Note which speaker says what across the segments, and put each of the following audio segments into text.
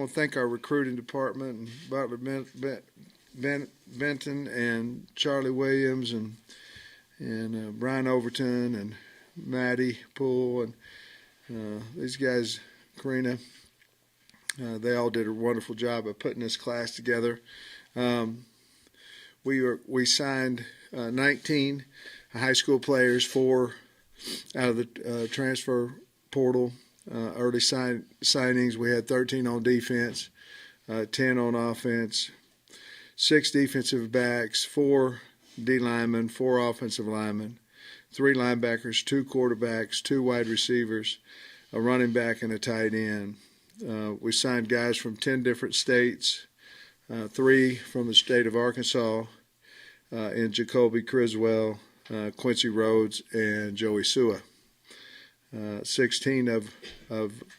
Speaker 1: want to thank our recruiting department and Butler Benton and Charlie Williams and Brian Overton and Maddie Poole and these guys, Karina. They all did a wonderful job of putting this class together. We signed 19 high school players, 4 out of the transfer portal. Early signings, we had 13 on defense, 10 on offense, 6 defensive backs, 4 D linemen, 4 offensive linemen, 3 linebackers, 2 quarterbacks, 2 wide receivers, a running back, and a tight end. We signed guys from 10 different states, 3 from the state of Arkansas, in Jacoby Criswell, Quincy Rhodes, and Joey Sua. 16 of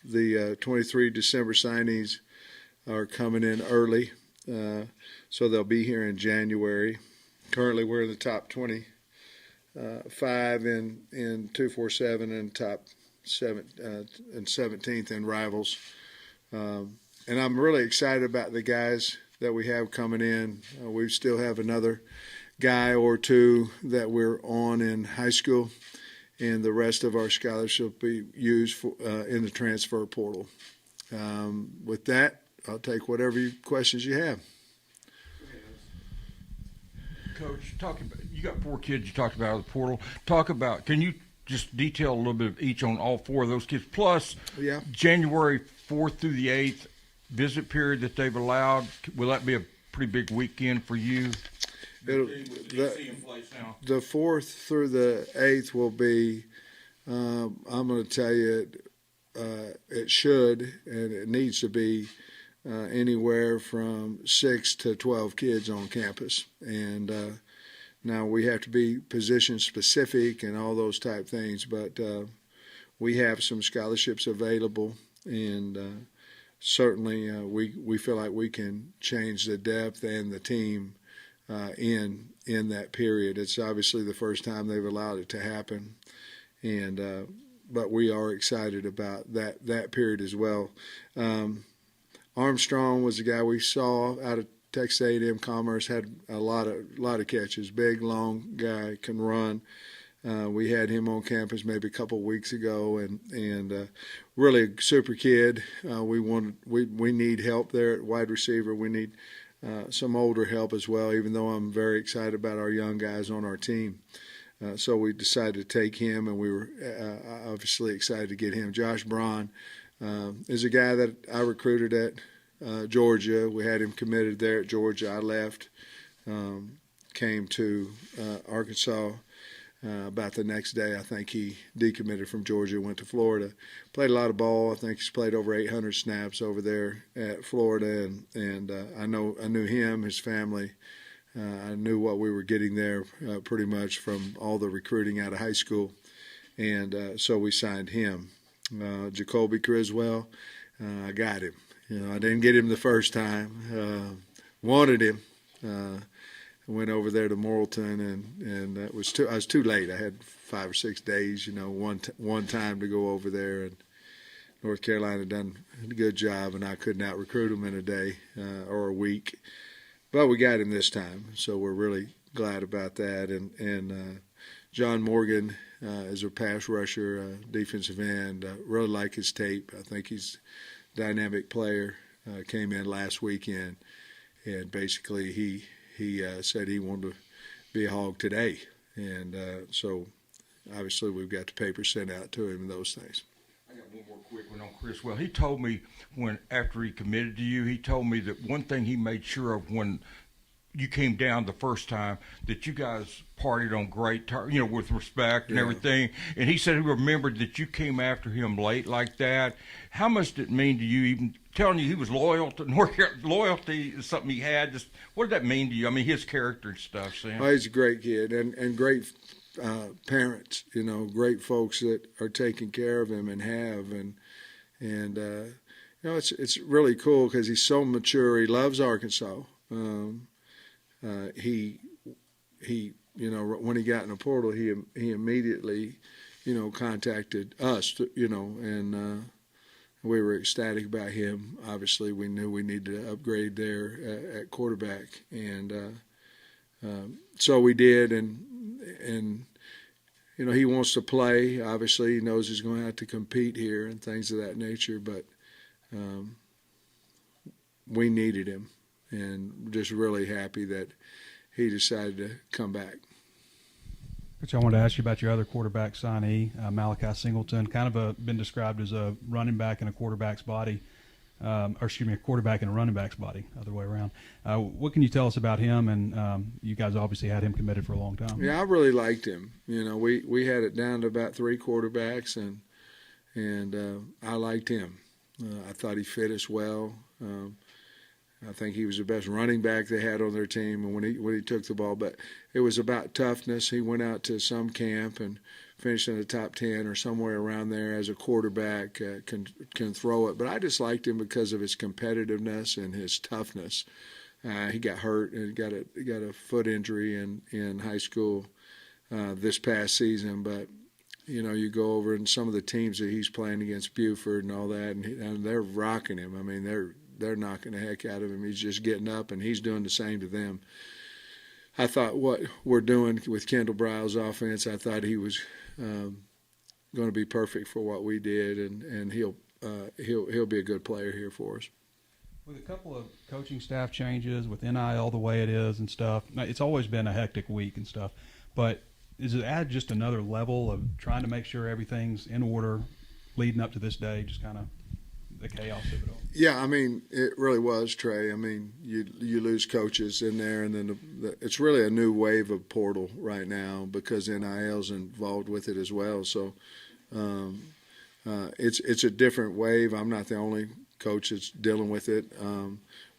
Speaker 1: the 23 December signees are coming in early, so they'll be here in January. Currently, we're in the top 25 in 247 and top 17th in rivals. And I'm really excited about the guys that we have coming in. We still have another guy or 2 that we're on in high school, and the rest of our scholarship will be used in the transfer portal. With that, I'll take whatever questions you have.
Speaker 2: Coach, you got 4 kids you talked about out of the portal. Can you just detail a little bit of each on all 4 of those kids? Plus, January 4th through the 8th visit period that they've allowed. Will that be a pretty big weekend for you?
Speaker 1: The 4th through the 8th will be, I'm going to tell you, it should and it needs to be anywhere from 6 to 12 kids on campus. And now we have to be position specific and all those type things, but we have some scholarships available, and certainly we feel like we can change the depth and the team in that period. It's obviously the first time they've allowed it to happen, and but we are excited about that period as well. Armstrong was the guy we saw out of Texas A&M Commerce, had a lot of catches, big, long guy, can run. We had him on campus maybe a couple of weeks ago, and really a super kid. We need help there at wide receiver. We need some older help as well, even though I'm very excited about our young guys on our team. So we decided to take him, and we were obviously excited to get him. Josh Braun is a guy that I recruited at Georgia. We had him committed there at Georgia. I left, came to Arkansas. About the next day, I think he decommitted from Georgia, went to Florida. Played a lot of ball. I think he's played over 800 snaps over there at Florida, and I knew him, his family. I knew what we were getting there pretty much from all the recruiting out of high school, and so we signed him. Jacoby Criswell, I got him. I didn't get him the first time. Wanted him. Went over there to Morrilton, and I was too late. I had 5 or 6 days, one time to go over there, and North Carolina done a good job, and I couldn't out recruit him in a day or a week, but we got him this time, so we're really glad about that. And John Morgan is a pass rusher, defensive end. Really like his tape. I think he's a dynamic player. Came in last weekend, and basically he said he wanted to be a Hog today. And so obviously we've got the paper sent out to him and those things.
Speaker 2: I got one more quick one on Chris. Well, he told me after he committed to you, he told me that one thing he made sure of when you came down the first time, that you guys partied on great, with respect and everything. And he said he remembered that you came after him late like that. How much did it mean to you, even telling you he was loyal to North Carolina? Loyalty is something he had. Just what did that mean to you? I mean, his character and stuff, Sam.
Speaker 1: Well, he's a great kid and great parents, great folks that are taking care of him and have. And it's really cool because he's so mature. He loves Arkansas. He when he got in the portal, he immediately, contacted us, and we were ecstatic about him. Obviously, we knew we needed to upgrade there at quarterback, and so we did. And he wants to play. Obviously, he knows he's going to have to compete here and things of that nature. But we needed him, and just really happy that he decided to come back.
Speaker 3: Coach, I wanted to ask you about your other quarterback signee, Malachi Singleton, kind of been described as a running back in a quarterback's body, a quarterback in a running back's body, other way around. What can you tell us about him? And you guys obviously had him committed for a long time.
Speaker 1: Yeah, I really liked him. We had it down to about 3 quarterbacks, and I liked him. I thought he fit us well. I think he was the best running back they had on their team, and when he took the ball. But it was about toughness. He went out to some camp and finished in the top 10 or somewhere around there as a quarterback, can throw it. But I just liked him because of his competitiveness and his toughness. He got hurt and got a foot injury in high school this past season. But you go over and some of the teams that he's playing against, Buford and all that, and they're rocking him. I mean, they're knocking the heck out of him. He's just getting up, and he's doing the same to them. I thought what we're doing with Kendall Briles' offense, I thought he was going to be perfect for what we did, and he'll be a good player here for us.
Speaker 3: With a couple of coaching staff changes, with NIL the way it is and stuff, it's always been a hectic week and stuff. But does it add just another level of trying to make sure everything's in order leading up to this day, just kind of the chaos of it all?
Speaker 1: Yeah, I mean, it really was, Trey. I mean, you lose coaches in there, and then it's really a new wave of portal right now because NIL's involved with it as well. So it's a different wave. I'm not the only coach that's dealing with it.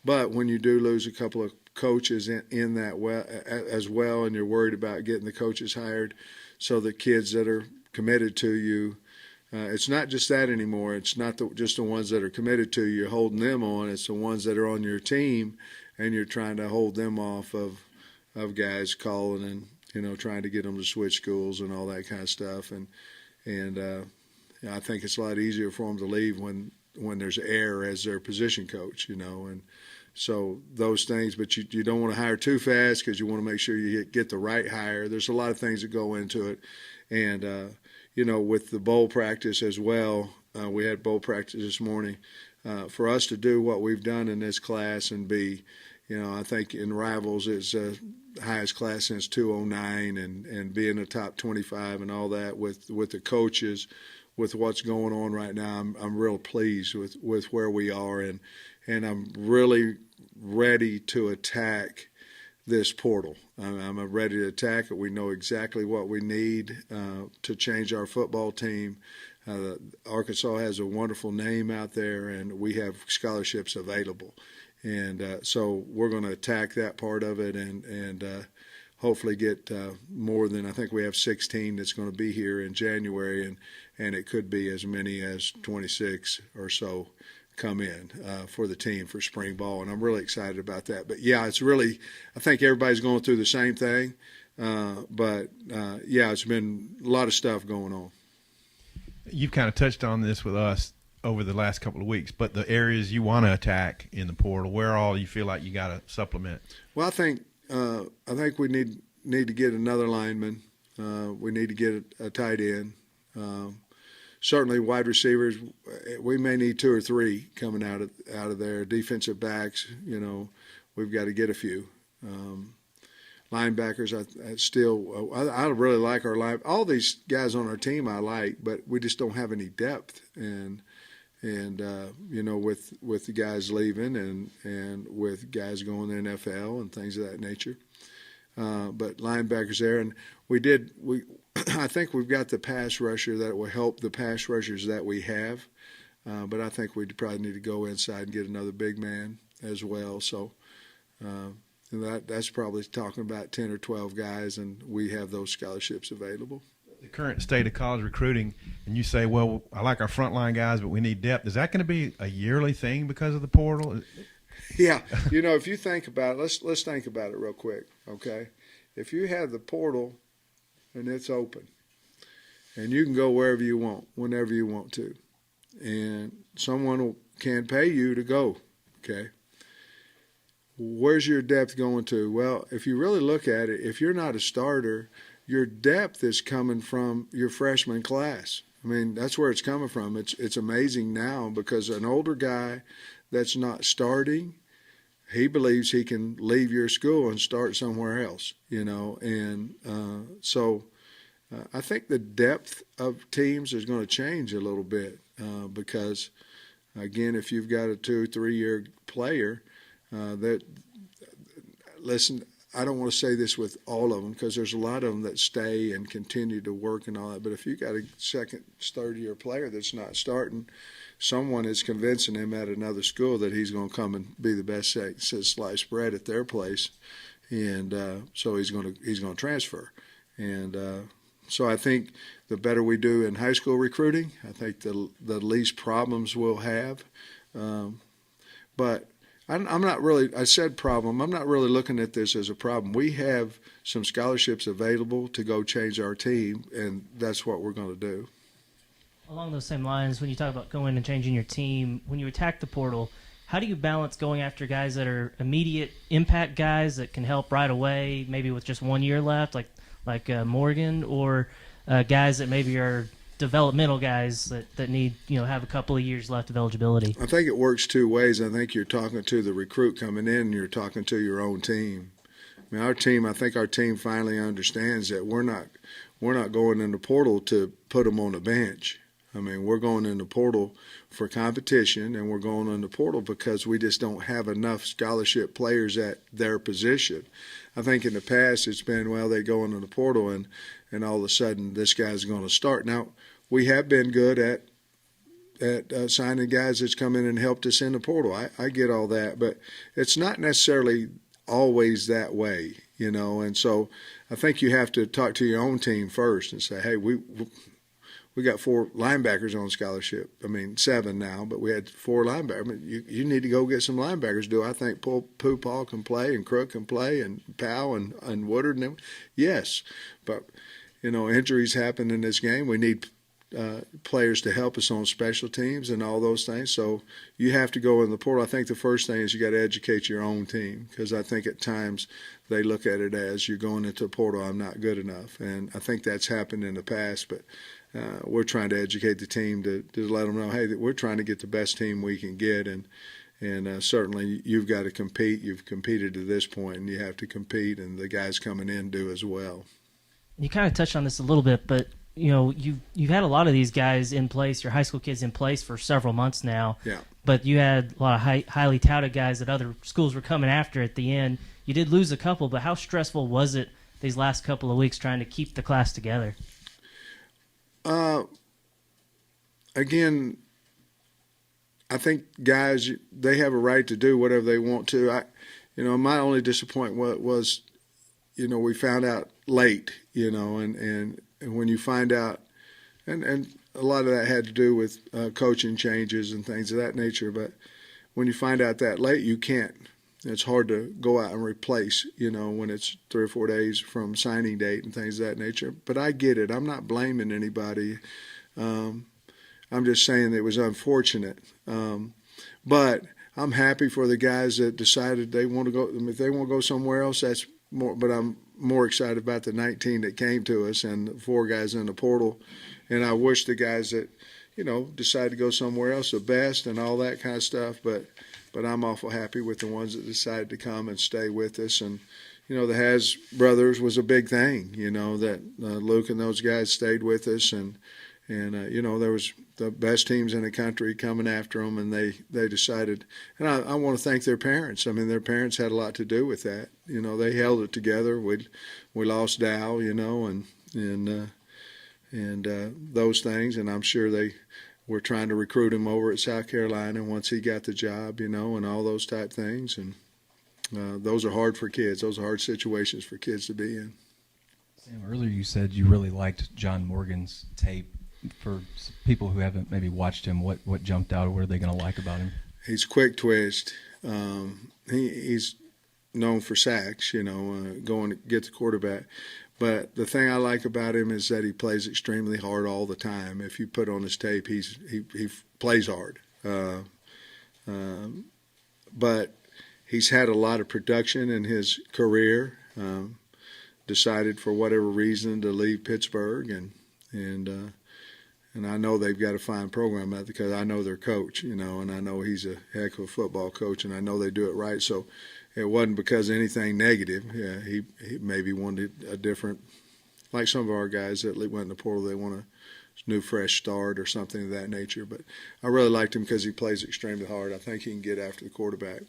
Speaker 1: But when you do lose a couple of coaches in that as well, and you're worried about getting the coaches hired, so the kids that are committed to you, it's not just that anymore. It's not just the ones that are committed to you, you're holding them on. It's the ones that are on your team, and you're trying to hold them off of guys calling and trying to get them to switch schools and all that kind of stuff. And I think it's a lot easier for them to leave when there's air as their position coach, and so those things. But you don't want to hire too fast because you want to make sure you get the right hire. There's a lot of things that go into it, and with the bowl practice as well, we had bowl practice this morning. For us to do what we've done in this class and be, I think in Rivals it's the highest class since 2009, and be in the top 25 and all that with the coaches, with what's going on right now. I'm real pleased with where we are, and I'm really ready to attack this portal. I'm ready to attack it. We know exactly what we need to change our football team. Arkansas has a wonderful name out there, and we have scholarships available. And so we're going to attack that part of it and hopefully get more than, I think we have 16 that's going to be here in January, and it could be as many as 26 or so come in for the team for spring ball, and I'm really excited about that. But yeah, it's really, I think everybody's going through the same thing, but it's been a lot of stuff going on.
Speaker 4: You've kind of touched on this with us over the last couple of weeks, but the areas you want to attack in the portal, where all you feel like you got to supplement?
Speaker 1: Well, I think we need to get another lineman. We need to get a tight end. Certainly wide receivers, we may need 2 or 3 coming out of there. Defensive backs, we've got to get a few. Linebackers, I really like our line. All these guys on our team I like, but we just don't have any depth. And with the guys leaving and with guys going to the NFL and things of that nature. But linebackers there, and I think we've got the pass rusher that will help the pass rushers that we have. But I think we probably need to go inside and get another big man as well. So that's probably talking about 10 or 12 guys, and we have those scholarships available.
Speaker 4: The current state of college recruiting, and you say, well, I like our frontline guys, but we need depth. Is that going to be a yearly thing because of the portal?
Speaker 1: Yeah. If you think about it, let's think about it real quick, okay? If you have the portal and it's open, and you can go wherever you want, whenever you want to, and someone can pay you to go. Okay. Where's your depth going to? Well, if you really look at it, if you're not a starter, your depth is coming from your freshman class. I mean, that's where it's coming from. It's amazing now because an older guy that's not starting, he believes he can leave your school and start somewhere else, And so I think the depth of teams is going to change a little bit because, again, if you've got a 2-3 year player listen, I don't want to say this with all of them because there's a lot of them that stay and continue to work and all that. But if you got a second, third-year player that's not starting, someone is convincing him at another school that he's going to come and be the best sliced bread at their place, and so he's going to transfer. And so I think the better we do in high school recruiting, I think the least problems we'll have. But I'm not really, I said problem, I'm not really looking at this as a problem. We have some scholarships available to go change our team, and that's what we're going to do.
Speaker 5: Along those same lines, when you talk about going and changing your team, when you attack the portal, how do you balance going after guys that are immediate impact guys that can help right away, maybe with just 1 year left, like Morgan, or guys that maybe are developmental guys that need, have a couple of years left of eligibility?
Speaker 1: I think it works two ways. I think you're talking to the recruit coming in, and you're talking to your own team. I mean, I think our team finally understands that we're not going in the portal to put them on the bench. I mean, we're going in the portal for competition, and we're going in the portal because we just don't have enough scholarship players at their position. I think in the past it's been, well, they go into the portal and all of a sudden this guy's going to start. Now, we have been good at signing guys that's come in and helped us in the portal. I get all that, but it's not necessarily always that way, and so I think you have to talk to your own team first and say, hey, we got 4 linebackers on scholarship. I mean, 7 now, but we had 4 linebackers. I mean, you need to go get some linebackers. Do I think Pooh Paul can play and Crook can play and Powell and Woodard and them? Yes, but injuries happen in this game. We need players to help us on special teams and all those things. So you have to go in the portal. I think the first thing is you got to educate your own team because I think at times they look at it as you're going into a portal, I'm not good enough. And I think that's happened in the past, but we're trying to educate the team to let them know, hey, that we're trying to get the best team we can get, and certainly you've got to compete. You've competed to this point, and you have to compete, and the guys coming in do as well.
Speaker 5: You kind of touched on this a little bit, but you've had a lot of these guys in place, your high school kids in place for several months now.
Speaker 1: Yeah.
Speaker 5: But you had a lot of highly touted guys that other schools were coming after at the end. You did lose a couple, but how stressful was it these last couple of weeks trying to keep the class together?
Speaker 1: Again, I think guys, they have a right to do whatever they want to. My only disappointment was, we found out late, and when you find out, and a lot of that had to do with coaching changes and things of that nature. But when you find out that late, you can't. It's hard to go out and replace, when it's 3 or 4 days from signing date and things of that nature. But I get it. I'm not blaming anybody. I'm just saying that it was unfortunate. But I'm happy for the guys that decided they want to go. If they want to go somewhere else, that's more. But I'm more excited about the 19 that came to us and the 4 guys in the portal. And I wish the guys that, decide to go somewhere else the best and all that kind of stuff. But I'm awful happy with the ones that decided to come and stay with us. And, the Has brothers was a big thing, that Luke and those guys stayed with us. And there was the best teams in the country coming after them, and they decided. And I want to thank their parents. I mean, their parents had a lot to do with that. They held it together. We lost Dow, and those things. And I'm sure they were trying to recruit him over at South Carolina once he got the job, and all those type things. And those are hard for kids. Those are hard situations for kids to be in.
Speaker 6: Sam, earlier you said you really liked John Morgan's tape. For people who haven't maybe watched him, what jumped out, or what are they going to like about him?
Speaker 1: He's quick twitch. He's known for sacks, going to get the quarterback. But the thing I like about him is that he plays extremely hard all the time. If you put on his tape, he plays hard. But he's had a lot of production in his career. Decided for whatever reason to leave Pittsburgh, and I know they've got a fine program out because I know their coach, and I know he's a heck of a football coach, and I know they do it right. So it wasn't because of anything negative. Yeah, he maybe wanted a different, like some of our guys that went in the portal, they want a new fresh start or something of that nature. But I really liked him because he plays extremely hard. I think he can get after the quarterback.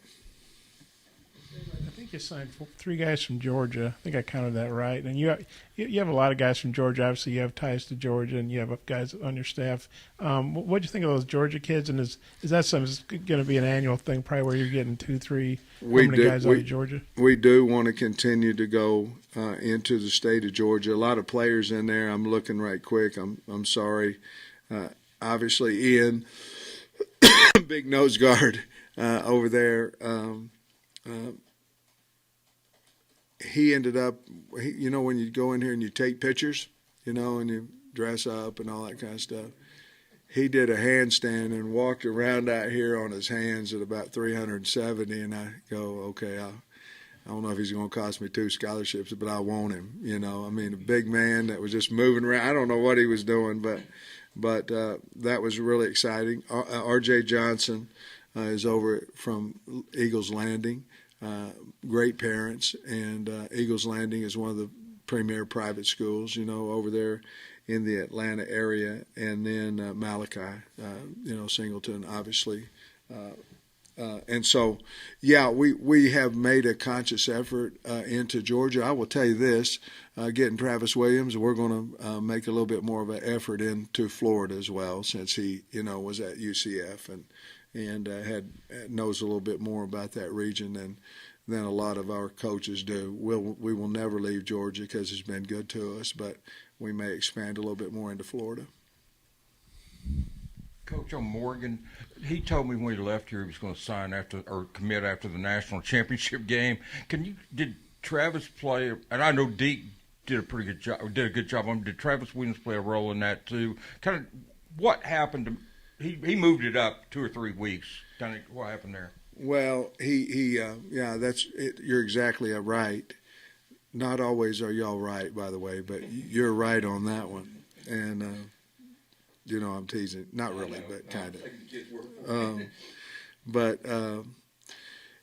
Speaker 7: I think you signed 3 guys from Georgia. I think I counted that right. And you have a lot of guys from Georgia. Obviously, you have ties to Georgia, and you have guys on your staff. What do you think of those Georgia kids? And is that something that's going to be an annual thing, probably where you're getting 2, 3 guys out of Georgia?
Speaker 1: We do want to continue to go into the state of Georgia. A lot of players in there. I'm looking right quick. I'm sorry. Obviously, Ian, big nose guard over there. He ended up, when you go in here and you take pictures, and you dress up and all that kind of stuff, he did a handstand and walked around out here on his hands at about 370, and I go, okay, I don't know if he's going to cost me 2 scholarships, but I want him, a big man that was just moving around. I don't know what he was doing, but that was really exciting. R.J. Johnson is over from Eagles Landing. Great parents, and Eagles Landing is one of the premier private schools, over there in the Atlanta area, and then Malachi, Singleton, obviously. And so, yeah, we have made a conscious effort into Georgia. I will tell you this, getting Travis Williams, we're going to make a little bit more of an effort into Florida as well, since he, was at UCF and knows a little bit more about that region than a lot of our coaches do. We will never leave Georgia because it's been good to us, but we may expand a little bit more into Florida.
Speaker 2: Coach, on Morgan, he told me when he left here he was going to sign commit after the national championship game. Did Travis play? And I know Deke did a good job on him. Did Travis Williams play a role in that too? Kind of what happened to? He moved it up 2 or 3 weeks. Kind of what happened there?
Speaker 1: Well, that's it. You're exactly right. Not always are y'all right, by the way, but you're right on that one. And I'm teasing, not really, but kind of.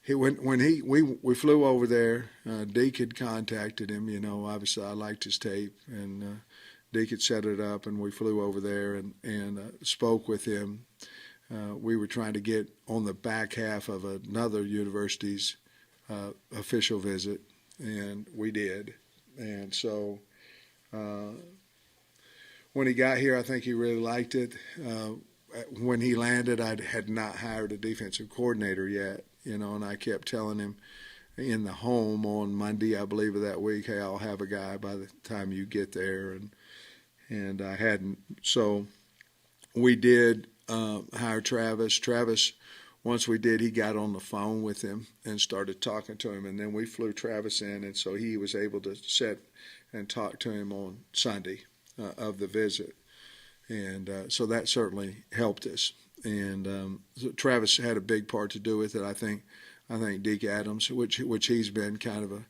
Speaker 1: When we flew over there, Deke had contacted him. Obviously I liked his tape, and Deke had set it up, and we flew over there and spoke with him. We were trying to get on the back half of another university's official visit, and we did. And so when he got here, I think he really liked it. When he landed, I had not hired a defensive coordinator yet, and I kept telling him in the home on Monday, I believe, of that week, hey, I'll have a guy by the time you get there. And I hadn't. So we did hire Travis. Travis, once we did, he got on the phone with him and started talking to him. And then we flew Travis in, and so he was able to sit and talk to him on Sunday of the visit. And so that certainly helped us. And so Travis had a big part to do with it. I think Deke Adams, which he's been kind of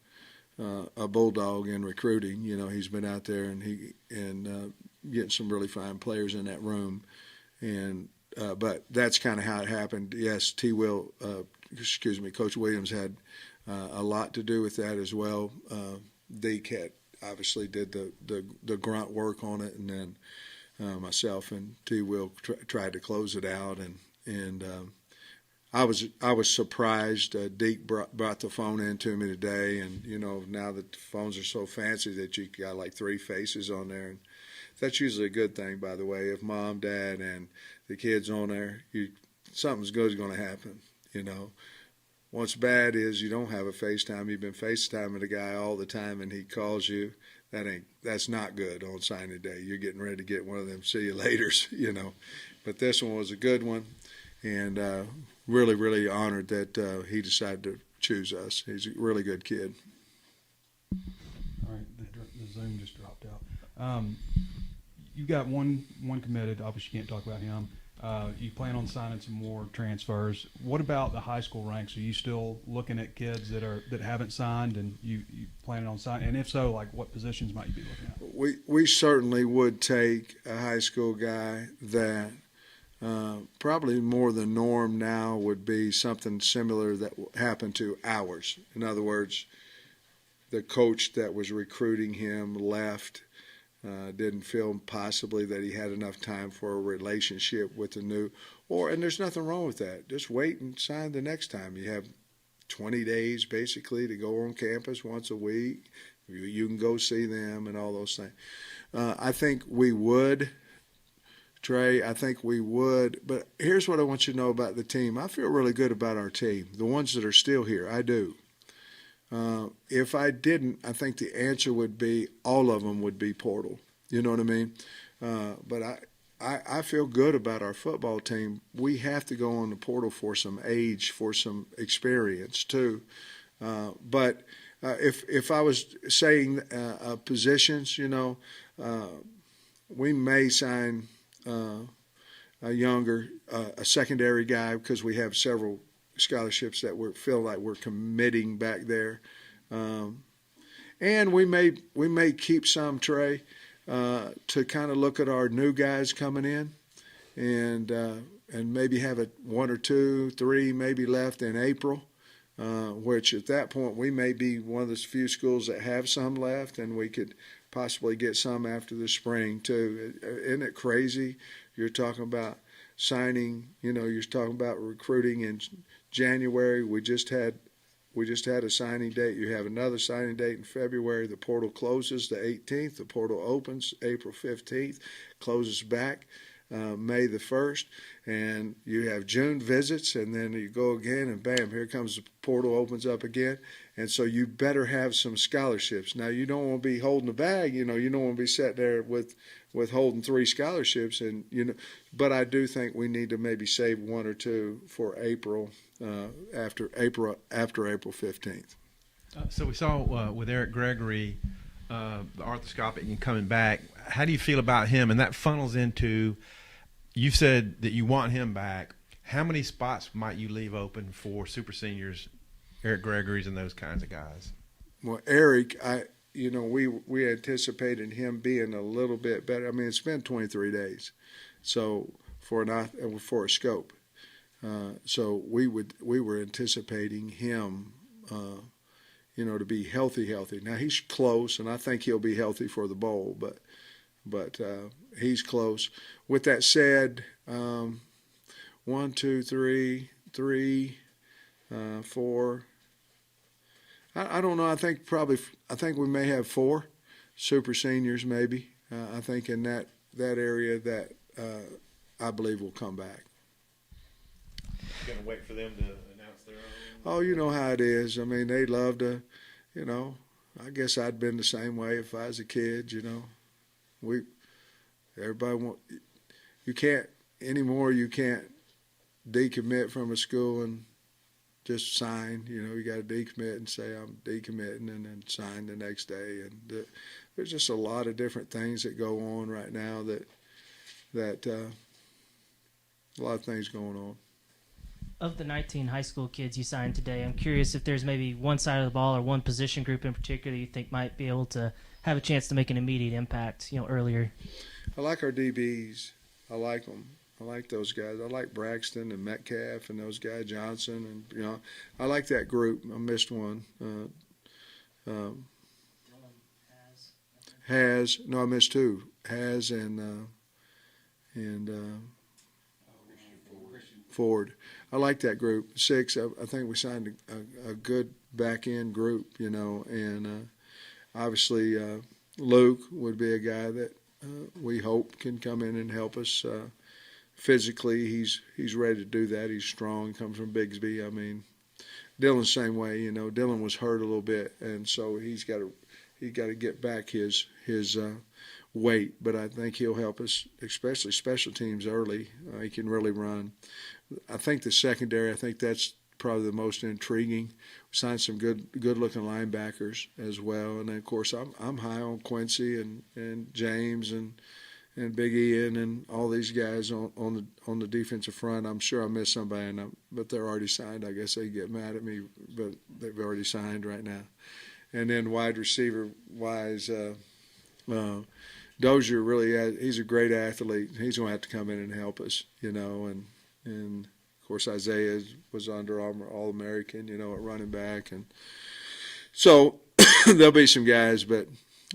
Speaker 1: a bulldog in recruiting. He's been out there and getting some really fine players in that room. And but that's kind of how it happened. Yes, Coach Williams had a lot to do with that as well. Deke had obviously did the grunt work on it, and then myself and T. Will tried to close it out, and I was surprised. Deke brought the phone in to me today, and now that the phones are so fancy that you got like 3 faces on there, and that's usually a good thing, by the way. If mom, dad, and the kids on there, something's good is going to happen. What's bad is you don't have a FaceTime. You've been FaceTiming a guy all the time, and he calls you. That's not good on signing day. You're getting ready to get one of them see you laters, But this one was a good one, and really, really honored that he decided to choose us. He's a really good kid.
Speaker 3: All right, the Zoom just dropped out. You've got one committed. Obviously, you can't talk about him. You plan on signing some more transfers. What about the high school ranks? Are you still looking at kids that haven't signed, and you planning on signing? And if so, like what positions might you be looking at?
Speaker 1: We certainly would take a high school guy that probably more the norm now would be something similar that happened to ours. In other words, the coach that was recruiting him left. Didn't feel possibly that he had enough time for a relationship with the new, and there's nothing wrong with that. Just wait and sign the next time. You have 20 days basically to go on campus once a week. You can go see them and all those things. I think we would, Trey. I think we would. But here's what I want you to know about the team. I feel really good about our team, the ones that are still here. I do. If I didn't, I think the answer would be all of them would be portal. You know what I mean? But I feel good about our football team. We have to go on the portal for some age, for some experience too. But if I was saying positions, we may sign a secondary guy because we have several scholarships that we feel like we're committing back there, and we may keep some, Trey, to kind of look at our new guys coming in, and maybe have one or two, three maybe left in April, which at that point we may be one of the few schools that have some left, and we could possibly get some after the spring too. Isn't it crazy? You're talking about signing, you're talking about recruiting in January. We just had a signing date. You have another signing date in February. The portal closes the 18th. The portal opens April 15th, closes back May the 1st, and you have June visits, and then you go again, and bam, here comes the portal opens up again. And so you better have some scholarships. Now, you don't want to be holding the bag. You don't want to be sitting there with holding 3 scholarships, but I do think we need to maybe save 1 or 2 for April, after April 15th.
Speaker 4: So we saw with Eric Gregory, the arthroscopic and coming back. How do you feel about him? And that funnels into, you said that you want him back. How many spots might you leave open for super seniors, Eric Gregory's and those kinds of guys? Well,
Speaker 1: Eric, we anticipated him being a little bit better. I mean, it's been 23 days, so for a scope. So we were anticipating him, to be healthy. Now he's close, and I think he'll be healthy for the bowl, but he's close. With that said, 1, 2, 3, 4. I don't know. I think we may have 4 super seniors, maybe. I think in that area that I believe will come back.
Speaker 4: You're gonna wait for them to announce their own?
Speaker 1: Oh, you know how it is. I mean, they love to, I guess I'd been the same way if I was a kid. You can't anymore. You can't decommit from a school and just sign. You got to decommit and say I'm decommitting, and then sign the next day. And there's just a lot of different things that go on right now that a lot of things going on.
Speaker 5: Of the 19 high school kids you signed today, I'm curious if there's maybe one side of the ball or one position group in particular you think might be able to have a chance to make an immediate impact, earlier.
Speaker 1: I like our DBs. I like them. I like those guys. I like Braxton and Metcalf and those guys, Johnson, and I like that group. I missed one. I missed 2. Has and Ford. I like that group. 6. I think we signed a good back end group. And obviously Luke would be a guy that we hope can come in and help us. Physically, he's ready to do that. He's strong. Comes from Bigsby. I mean, Dylan's the same way. Dylan was hurt a little bit, and so he's got to get back his weight. But I think he'll help us, especially special teams early. He can really run. I think the secondary. I think that's probably the most intriguing. We signed some good-looking linebackers as well, and then, of course I'm high on Quincy and James and and Big Ian and all these guys on the defensive front. I'm sure I missed somebody, but they're already signed. I guess they get mad at me, but they've already signed right now. And then wide receiver wise, Dozier he's a great athlete. He's going to have to come in and help us, and of course Isaiah was Under Armour All-American, at running back, and so there'll be some guys, but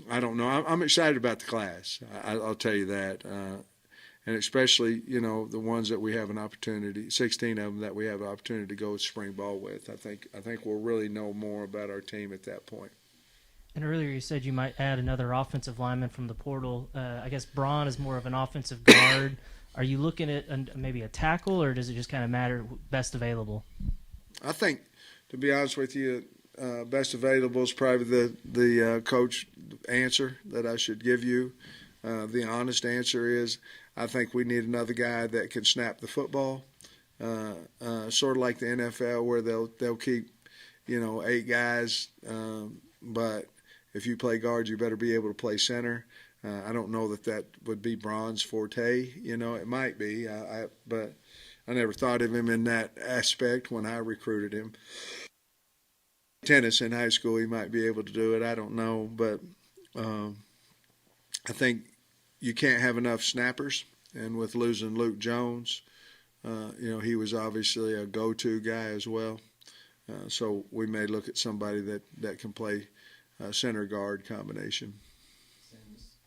Speaker 1: I don't know. I'm excited about the class. I'll tell you that, and especially the ones that we have an opportunity, 16 of them that we have an opportunity to go spring ball with. I think we'll really know more about our team at that point.
Speaker 5: And earlier you said you might add another offensive lineman from the portal. I guess Braun is more of an offensive guard. Are you looking at maybe a tackle, or does it just kind of matter best available?
Speaker 1: I think, to be honest with you, best available is probably the coach answer that I should give you. The honest answer is I think we need another guy that can snap the football, sort of like the NFL where they'll keep 8 guys, but if you play guard, you better be able to play center. I don't know that would be Braun's forte. It might be, but I never thought of him in that aspect when I recruited him. Tennis in high school, he might be able to do it. I don't know, but I think you can't have enough snappers. And with losing Luke Jones, he was obviously a go-to guy as well. So we may look at somebody that can play center guard combination.
Speaker 6: Sam, this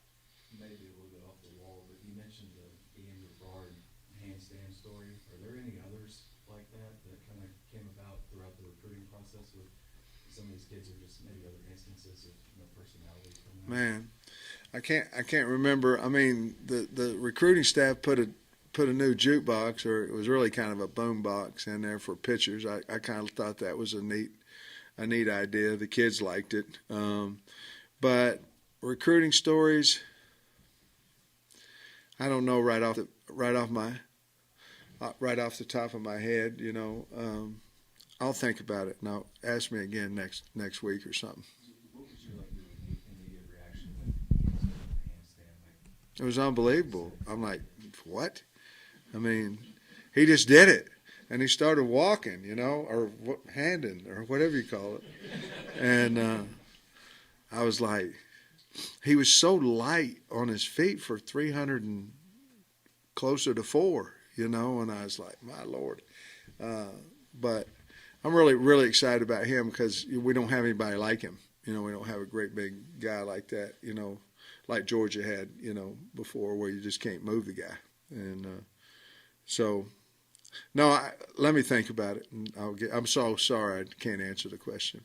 Speaker 6: may be a little bit off the wall, but you mentioned the Ian Rivard handstand story. Are there any others like that kind of came about throughout the recruiting process with some of these kids, or just maybe other instances of personalities coming out?
Speaker 1: Man, I can't remember. I mean, the recruiting staff put a new jukebox, or it was really kind of a boom box in there for pitchers. I kind of thought that was a neat idea. The kids liked it. But recruiting stories, I don't know right off the top of my head. I'll think about it and I'll ask me again next week or something.
Speaker 6: What was your immediate reaction when he was doing the handstand?
Speaker 1: It was unbelievable. I'm like, what? I mean, he just did it. And he started walking, or handing, or whatever you call it. And I was like, he was so light on his feet for 300 and closer to 4, and I was like, my Lord. But I'm really, really excited about him because we don't have anybody like him. We don't have a great big guy like that, like Georgia had, before, where you just can't move the guy. And so... No, let me think about it. I'm so sorry I can't answer the question.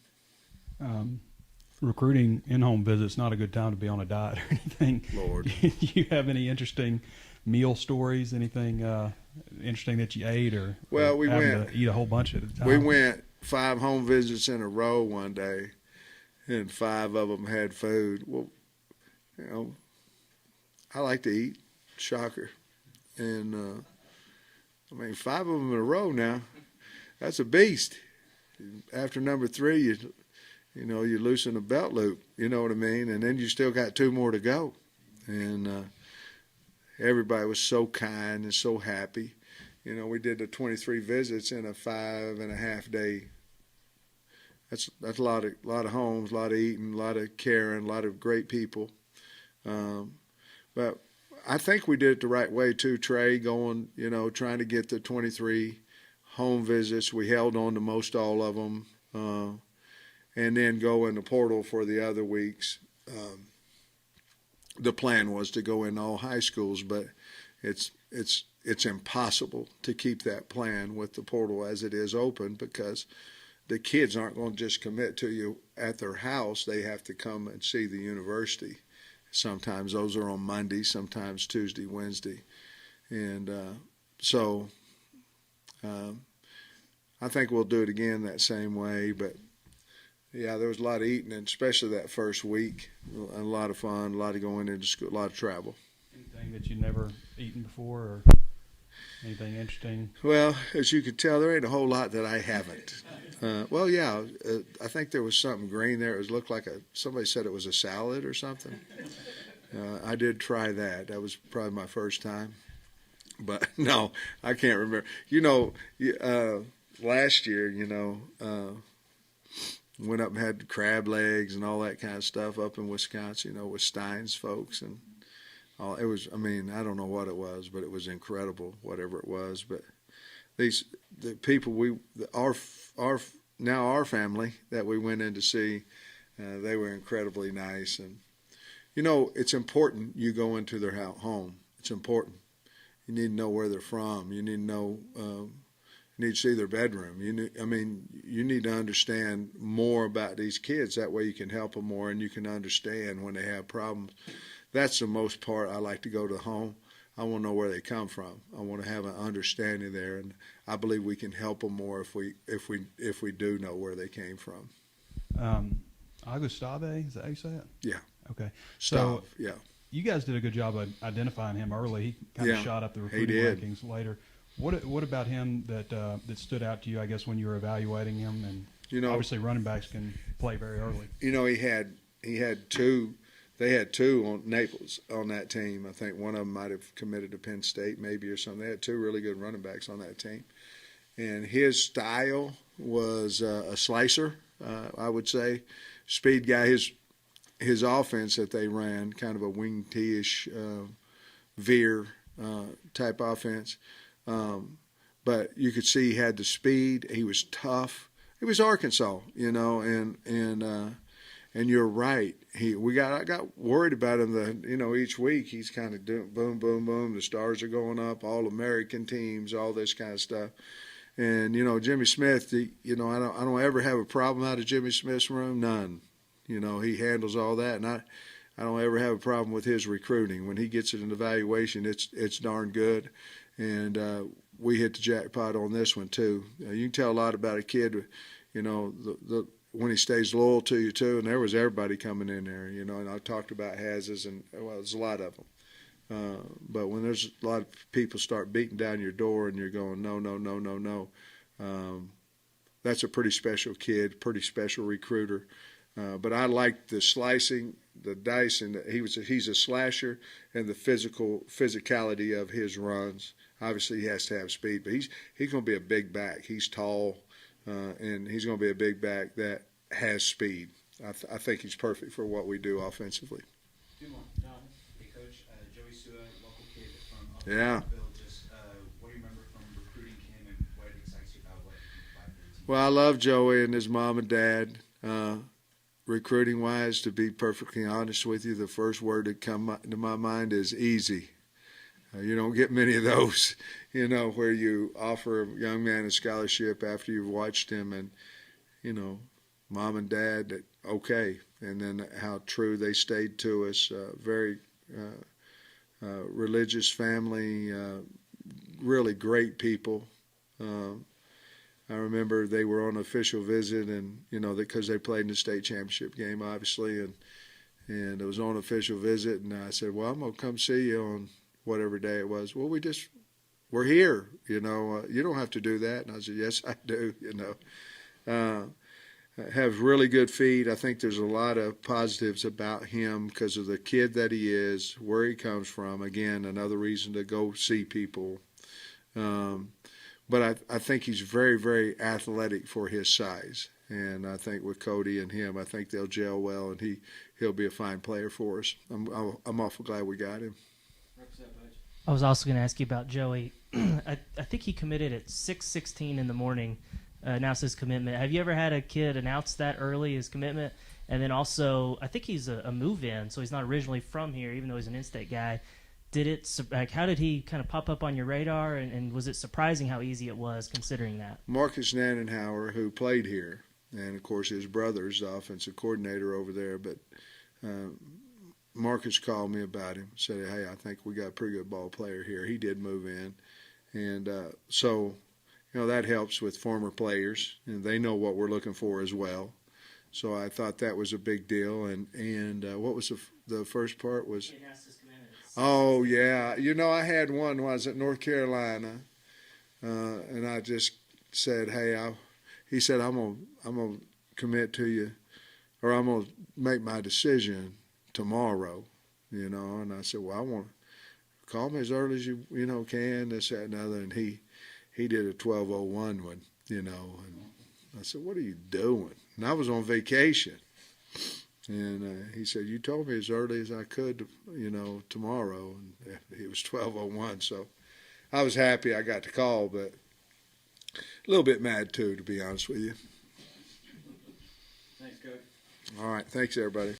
Speaker 3: Recruiting in-home visits, not a good time to be on a diet or anything.
Speaker 1: Lord.
Speaker 3: Do you have any interesting meal stories, anything interesting that you ate, or
Speaker 1: we went
Speaker 3: to eat a whole bunch at a time?
Speaker 1: We went 5 home visits in a row one day, and 5 of them had food. Well, I like to eat. Shocker. And 5 of them in a row now, that's a beast. After number 3, you loosen the belt loop, you know what I mean? And then you still got 2 more to go. And everybody was so kind and so happy. We did the 23 visits in a 5.5 day. That's a lot of homes, a lot of eating, a lot of caring, a lot of great people. But I think we did it the right way too, Trey, going, trying to get the 23 home visits. We held on to most all of them, and then go in the portal for the other weeks. The plan was to go in all high schools, but it's impossible to keep that plan with the portal as it is open, because the kids aren't going to just commit to you at their house. They have to come and see the university. Sometimes those are on Monday, sometimes Tuesday, Wednesday. And so I think we'll do it again that same way. But, yeah, there was a lot of eating, and especially that first week. A lot of fun, a lot of going into school, a lot of travel.
Speaker 3: Anything that you've never eaten before, or anything interesting?
Speaker 1: Well, as you can tell, there ain't a whole lot that I haven't. I think there was something green there. It looked like somebody said it was a salad or something. I did try that. That was probably my first time. But no, I can't remember. Last year, went up and had crab legs and all that kind of stuff up in Wisconsin, with Stein's folks and all. It was, I don't know what it was, but it was incredible, whatever it was. But the people our family that we went in to see, they were incredibly nice. And it's important you go into their home. It's important. You need to know where they're from. You need to know. You need to see their bedroom. You need to understand more about these kids. That way you can help them more, and you can understand when they have problems. That's the most part. I like to go to the home. I want to know where they come from. I want to have an understanding there, and I believe we can help them more if we do know where they came from.
Speaker 3: Augustave, is that how you say it?
Speaker 1: Yeah.
Speaker 3: Okay.
Speaker 1: So yeah.
Speaker 3: You guys did a good job of identifying him early. He kind of shot up the recruiting rankings later. What about him that stood out to you, I guess, when you were evaluating him? And obviously running backs can play very early.
Speaker 1: He had two. They had two on Naples on that team. I think one of them might have committed to Penn State maybe or something. They had two really good running backs on that team. And his style was a slicer, I would say. Speed guy. His offense that they ran, kind of a wing T-ish veer type offense. But you could see he had the speed. He was tough. He was Arkansas, and you're right. I got worried about him. Each week he's kind of doing boom, boom, boom. The stars are going up. All American teams, all this kind of stuff. And Jimmy Smith. I don't ever have a problem out of Jimmy Smith's room. None. He handles all that, and I don't ever have a problem with his recruiting. When he gets it in evaluation, it's darn good. And we hit the jackpot on this one too. You can tell a lot about a kid, when he stays loyal to you too. And there was everybody coming in there, And I talked about Hazes, and there's a lot of them. But when there's a lot of people start beating down your door, and you're going no, no, no, no, no, that's a pretty special kid, pretty special recruiter. But I like the slicing, the dice, and he's a slasher, and the physicality of his runs. Obviously, he has to have speed, but he's going to be a big back. He's tall, and he's going to be a big back that has speed. I think he's perfect for what we do offensively.
Speaker 8: Two more. John, hey, Coach. Joey Sua, local kid from
Speaker 1: Yeah.
Speaker 8: Just what do you remember from recruiting him, and what excites you about what he can provide for your team?
Speaker 1: Well, I love Joey and his mom and dad. Recruiting wise, to be perfectly honest with you, the first word that come to my mind is easy. You don't get many of those, where you offer a young man a scholarship after you've watched him, and mom and dad, okay, and then how true they stayed to us. Very religious family, really great people. I remember they were on an official visit, and because they played in the state championship game, obviously, and it was on an official visit, and I said, well, I'm gonna come see you on whatever day it was. Well, we're here, you don't have to do that. And I said, yes, I do. Have really good feet. I think there's a lot of positives about him because of the kid that he is, where he comes from. Again, another reason to go see people. But I think he's very, very athletic for his size. And I think with Cody and him, I think they'll gel well, and he'll be a fine player for us. I'm awful glad we got him.
Speaker 5: I was also going to ask you about Joey. I think he committed at 6:16 in the morning, announced his commitment. Have you ever had a kid announce that early, his commitment? And then also, I think he's a move-in, so he's not originally from here, even though he's an in-state guy. How did he kind of pop up on your radar, and was it surprising how easy it was considering that?
Speaker 1: Marcus Nannenhauer, who played here, and of course his brother's the offensive coordinator over there, but Marcus called me about him, said, hey, I think we got a pretty good ball player here. He did move in, and so that helps with former players, and they know what we're looking for as well. So I thought that was a big deal, and what was the first part was? Oh, yeah. I had one when I was at North Carolina, and I just said, hey, he said, I'm gonna commit to you, or I'm going to make my decision tomorrow. you know. And I said, well, I want to call me as early as you can, this, that, and the other. And he did a 12:01 one, you know. And I said, what are you doing? And I was on vacation. And he said, you told me as early as I could, you know, tomorrow. And it was 12:01. So I was happy I got the call, but a little bit mad too, to be honest with you.
Speaker 8: Thanks, Coach.
Speaker 1: All right. Thanks, everybody.